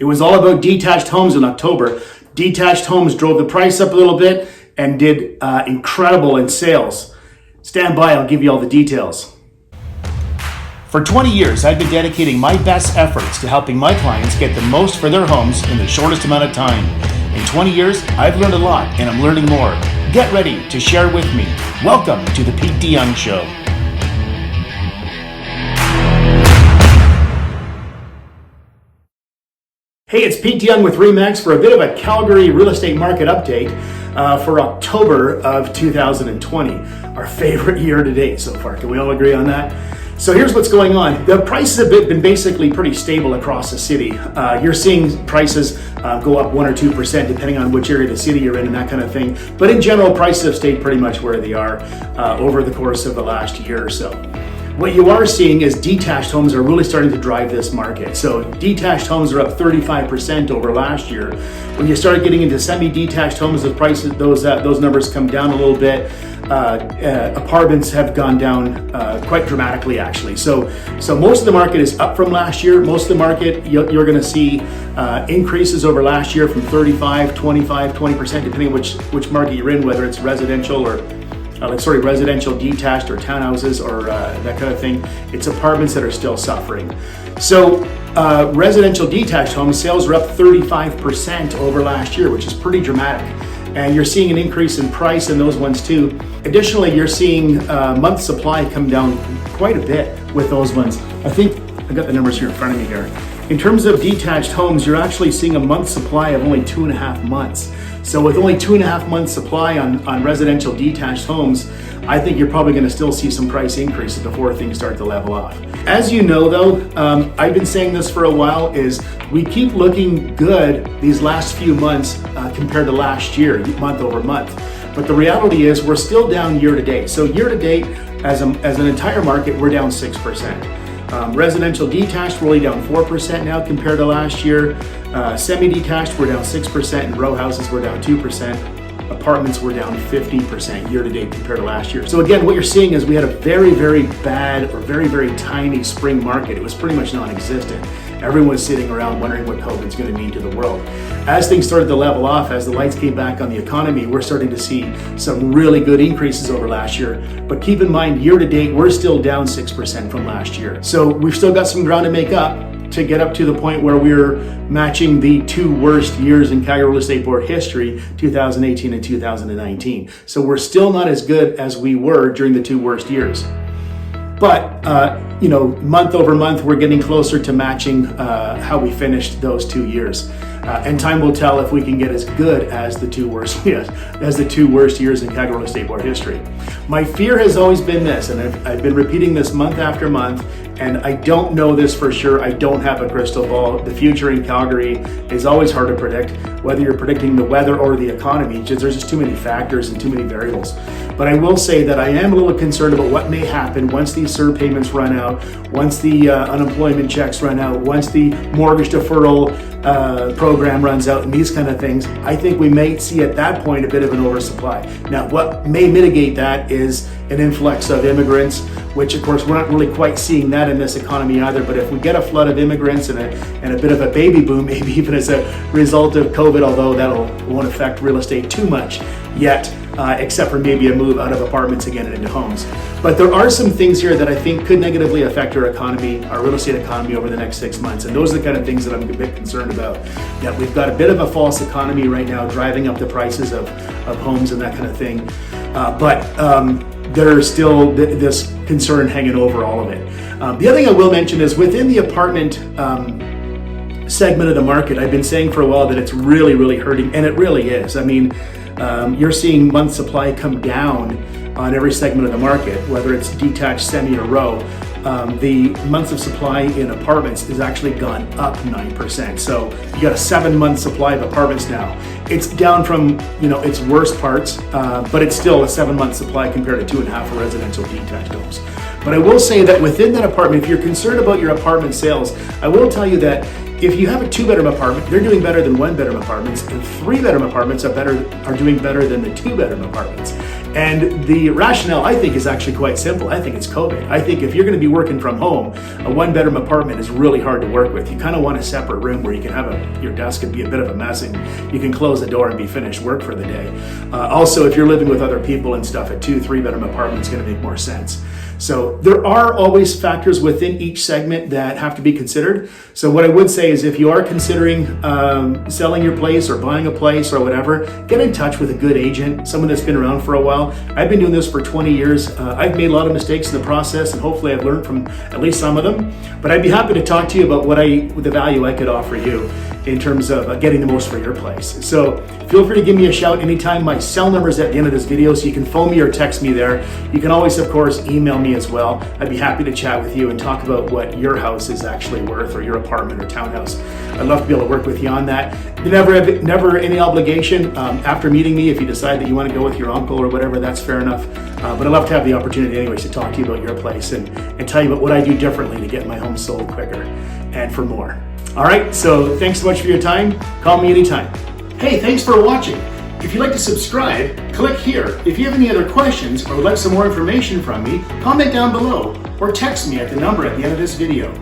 It was all about detached homes in October. Detached homes drove the price up a little bit and did incredible in sales. Stand by, I'll give you all the details. For 20 years, I've been dedicating my best efforts to helping my clients get the most for their homes in the shortest amount of time. In 20 years, I've learned a lot and I'm learning more. Get ready to share with me. Welcome to the Pete DeYoung Show. Hey, it's Pete DeYoung with RE/MAX for a bit of a Calgary real estate market update for October of 2020, our favorite year to date so far. Can we all agree on that? So here's what's going on. The prices have been basically pretty stable across the city. You're seeing prices go up 1 or 2% depending on which area of the city you're in and that kind of thing. But in general, prices have stayed pretty much where they are over the course of the last year or so. What you are seeing is detached homes are really starting to drive this market. So detached homes are up 35% over last year. When you start getting into semi-detached homes, the prices, those numbers come down a little bit. Apartments have gone down quite dramatically, actually. So most of the market is up from last year. Most of the market, you're going to see increases over last year from 35, 25, 20%, depending on which market you're in, whether it's residential or residential detached or townhouses or that kind of thing. It's apartments that are still suffering. So residential detached homes sales are up 35% over last year, which is pretty dramatic. And you're seeing an increase in price in those ones too. Additionally, you're seeing month supply come down quite a bit with those ones. I think I got the numbers here in front of me here. In terms of detached homes, you're actually seeing a month supply of only 2.5 months. So with only 2.5 months supply on residential detached homes, I think you're probably going to still see some price increases before things start to level off. As you know though, I've been saying this for a while, is we keep looking good these last few months compared to last year, month over month. But the reality is we're still down year to date. So year to date, as an entire market, we're down 6%. Residential detached, we're only down 4% now compared to last year. Semi-detached, we're down 6%, and row houses, we're down 2%. Apartments were down 50% year to date compared to last year. So again, what you're seeing is we had a very, very bad or very, very tiny spring market. It was pretty much non-existent. Everyone was sitting around wondering what COVID's going to mean to the world. As things started to level off, as the lights came back on the economy, we're starting to see some really good increases over last year. But keep in mind, year to date, we're still down 6% from last year. So we've still got some ground to make up to get up to the point where we're matching the two worst years in Calgary Real Estate Board history, 2018 and 2019. So we're still not as good as we were during the two worst years. But, month over month, we're getting closer to matching how we finished those 2 years. And time will tell if we can get as good as the two worst years in Calgary Real Estate Board history. My fear has always been this, and I've been repeating this month after month, and I don't know this for sure. I don't have a crystal ball. The future in Calgary is always hard to predict, whether you're predicting the weather or the economy. There's just too many factors and too many variables. But I will say that I am a little concerned about what may happen once these CERB payments run out, once the unemployment checks run out, once the mortgage deferral program runs out, and these kind of things. I think we may see at that point a bit of an oversupply. Now, what may mitigate that is an influx of immigrants, which of course we're not really quite seeing that in this economy either. But if we get a flood of immigrants and a bit of a baby boom, maybe even as a result of COVID, although won't affect real estate too much yet, except for maybe a move out of apartments again and into homes. But there are some things here that I think could negatively affect our economy, our real estate economy over the next 6 months. And those are the kind of things that I'm a bit concerned about. That we've got a bit of a false economy right now driving up the prices of homes and that kind of thing. But there's still this concern hanging over all of it. The other thing I will mention is within the apartment segment of the market, I've been saying for a while that it's really, really hurting, and it really is. I mean, you're seeing month supply come down on every segment of the market, whether it's detached, semi, or row. The months of supply in apartments has actually gone up 9%. So you got a 7-month supply of apartments now. It's down from its worst parts, but it's still a 7-month supply compared to 2.5 for residential detached homes. But I will say that within that apartment, if you're concerned about your apartment sales, I will tell you that if you have a 2-bedroom apartment, they're doing better than 1-bedroom apartments, and 3-bedroom apartments are doing better than the 2-bedroom apartments. And the rationale, I think, is actually quite simple. I think it's COVID. I think if you're going to be working from home, a one-bedroom apartment is really hard to work with. You kind of want a separate room where you can have your desk and be a bit of a mess, and you can close the door and be finished work for the day. Also, if you're living with other people and stuff, a 2-3-bedroom apartment is going to make more sense. So there are always factors within each segment that have to be considered. So what I would say is if you are considering selling your place or buying a place or whatever, get in touch with a good agent, someone that's been around for a while. I've been doing this for 20 years. I've made a lot of mistakes in the process, and hopefully I've learned from at least some of them. But I'd be happy to talk to you about the value I could offer you in terms of getting the most for your place. So feel free to give me a shout anytime. My cell number is at the end of this video, so you can phone me or text me there. You can always, of course, email me as well. I'd be happy to chat with you and talk about what your house is actually worth, or your apartment or townhouse. I'd love to be able to work with you on that. You never any obligation after meeting me. If you decide that you want to go with your uncle or whatever, that's fair enough. But I'd love to have the opportunity anyways to talk to you about your place and tell you about what I do differently to get my home sold quicker and for more. All right, so thanks so much for your time. Call me anytime. Hey, thanks for watching. If you'd like to subscribe, click here. If you have any other questions or would like some more information from me, comment down below or text me at the number at the end of this video.